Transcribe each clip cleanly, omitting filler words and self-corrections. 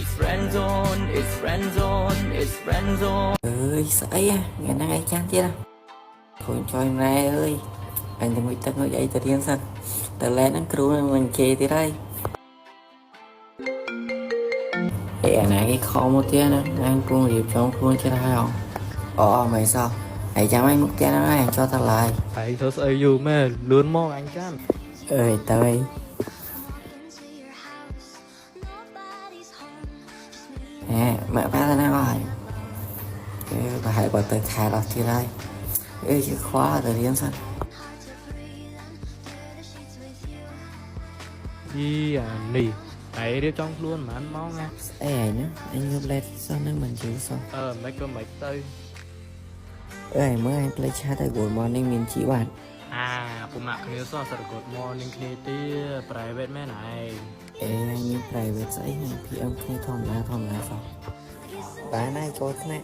It's friend zone, it's friend zone, it's friend zone. Ơi sợ á, ngày nay ai chán chết à? Thôi cho em ra ơi. Anh từng bị tật ngồi dậy từ thiên sân. Từ lên anh cứu mình chê thì đây. Ê này cái kho một tiếng nữa, anh cũng điệp trong khuôn chết hay không? Mày sao? Hãy chăm anh một tiếng nữa anh cho tao lại. Hãy thơ xây dù mẹ luôn mong anh chán. Ơi tới. Nè, mẹ phát ra nào rồi. Bà hãy gọi tới khai lọc thì đây. Ê chứ khóa từ thiên sân. Ý à nì. Hãy điệp trong luôn mà anh mong nha. Ê nhá, anh ngược lên sao nước mình chịu sao? Mấy cơ mấy tây. Ê mới anh play chat ở Good Morning mình chỉ bạn.ผมมักเนื้อซอสกดมอร์นิ่งคลีตี้ไพรเวทแม่ไหน Ê anh như private dãy này thì ông thấy thòng lá sao? Bà này chốt nè.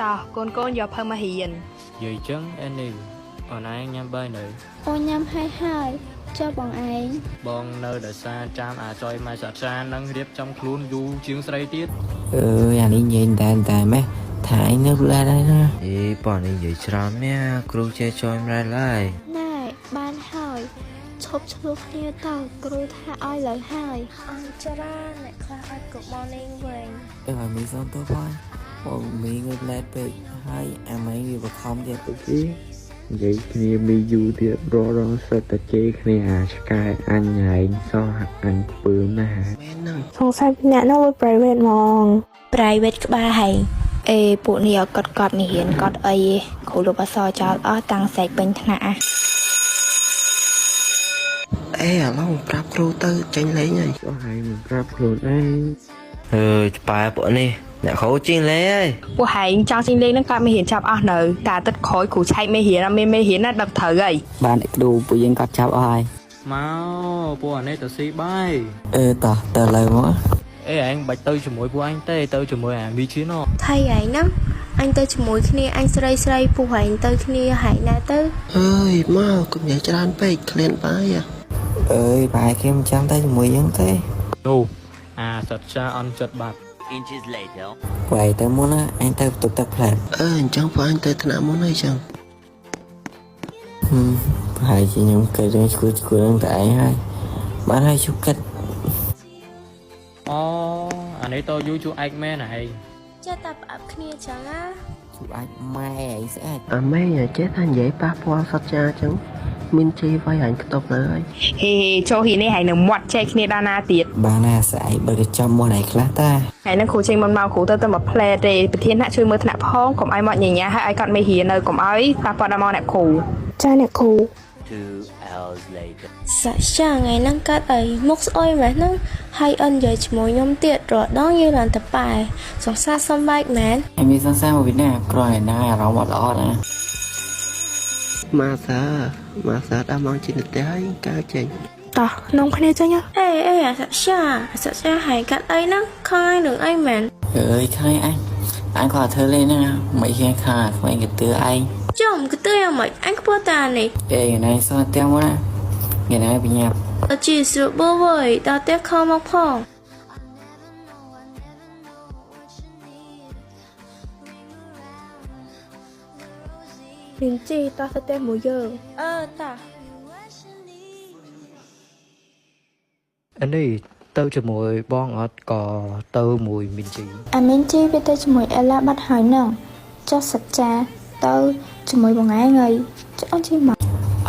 តោះកូនកូនយកភៅមករៀន និយាយចឹងអេនេះអូនឯងញ៉ាំបាយនៅ អូនញ៉ាំហើយចុះបងឯង បងនៅដោយសារចាំអាចុយមកសាចានឹងរៀបចំខ្លួនយូរជាងស្រីទៀត Anh đi nhìn tại mấy thải nước ra đây nè. បងនិយាយច្រើនណាស់គ្រូចេះជួយម្ល៉េះឡើយ ណែបានហើយឈប់ឆ្លោះគ្នាទៅគ្រូថាឲ្យលើហើយអញ្ច្រើនអ្នកខ្លះឲ្យ Good morning វិញ Ê hỏi mình xong tôi thôi. Mình ngược lên bị hai mấy người bà không vậy. និយាយគ្នាមីយូទៀតរងសិតតែជេរគ្នាឆ្កែអញឯងសោះអញខ្ពើមណាស់ សង្ស័យអ្នកនោះវា private ហ្មង private ក្បាលហើយអេពួកនេះឲ្យកត់នេះរៀនកត់អីគ្រូលោកអសរចោលអស់តាំងសេកពេញថ្នាក់ ឥឡូវប្រាប់គ្រូទៅចេញលេងហើយចុះហើយមិនប្រាប់ខ្លួនឯងច្បាស់ពួកនេះអ្នកគ្រូចេញលេងហើយ ពួកហែងចង់ចេញលេងនឹងក៏មិនរៀនចាប់អស់នៅតែទឹកក្រោយគ្រូឆែកមេរៀនអត់មានមេរៀនណាដឹកត្រូវហើយ Bạn lại đủ của dân cắt chắp ai. មកពួកអានេះទៅស៊ីបាយ Tỏ tờ lời mà. អេឯងបាច់ទៅជាមួយពួកអញទេទៅជាមួយអាមីឈីណូ ថៃឯងណាអញទៅជាមួយគ្នាអញស្រីពូហែងទៅគ្នាហែងណាទៅ អើយមកកុំនិយាយច្រើនពេកឃ្លានបាយ Bài kia mình chăm tay mùi dân thế. នោះអាសាចាអន់ចិត្តបាត់ Inches later. Vậy tớ muốn á, anh tớ tục tập lại. អញ្ចឹងពួកអញទៅថ្នាក់មុនហើយចឹង Phải chỉ nhóm cây đơn của đơn tại hai. Bạn hai chút cách. អូអានេះទៅយូរជួឯកមែនហើយ ចេះតែប្រអប់គ្នាចឹងណា Chú anh mai ấy sẽ. អាម៉េងចេះថានិយាយប៉ះពាល់សត្វចាចឹងមានជេរវាយអញខ្ទប់លើហើយ ហេចូលហ៊ីនេះហែងនឹងមាត់ចែកគ្នាដល់ណាទៀត Bà nà sẽ bởi cái trong mùa này khác ta. ហែងនឹងគ្រូចេញមកគ្រូទៅមកផ្លែទេប្រធានអ្នកជួយមើលថ្នាក់ផងកុំឲ្យមកញញ៉ាឲ្យឲ្យកត់មេរៀននៅកុំឲ្យប៉ះពាល់ដល់មកអ្នកគ្រូ ចាអ្នកគ្រូ 2 hours later. សាក់ចាថ្ងៃហ្នឹងកើតអីមុខស្អុយមែនហ្នឹងហើយអិននិយាយជាមួយខ្ញុំទៀតរដងយើងឡើងទៅប៉ែសង្សារសំបែកមែន Em đi sang sang một Việt Nam. Rồi này nó một lọ nè. ម៉ាសាដល់មកជិះទៅផ្ទះហើយកើតចេញ តោះនំគ្នាចឹងណា អេអាសាក់ចាហែងកាត់អីហ្នឹងខំឲ្យនឹងអីមែន Khai anh. Anh có thơ lên nè. Mấy khi khai mấy cái tựa anh. ចុំគឺទៅយ៉ាងម៉េចអញខ្ពស់តានេះ Ê ngày nay sao teo quá nè. Ngày nay bị nhập. អត់ជីស្រួលបវើយដល់តែខំមកផង មានជីតោះទៅផ្ទះមួយយើង តា អានេះទៅជាមួយបងអត់ក៏ទៅមួយមីនជី អាមីនជីវាទៅជាមួយអេឡាបាត់ហើយហ្នឹងចុះសាច់ចាទៅជាមួយបងឯងហើយចុះអញជីមក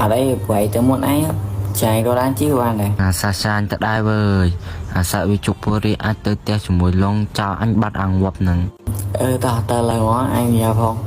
Ở đây quậy tớ muốn anh á. Chạy đồ đan chí của anh này. អាសាសានទៅដែរវើយអាសាវាជុកពូរីអាចទៅផ្ទះជាមួយឡងចោលអញបាត់អាងវឹបហ្នឹង Tỏ tờ lời ngó anh nhà phong.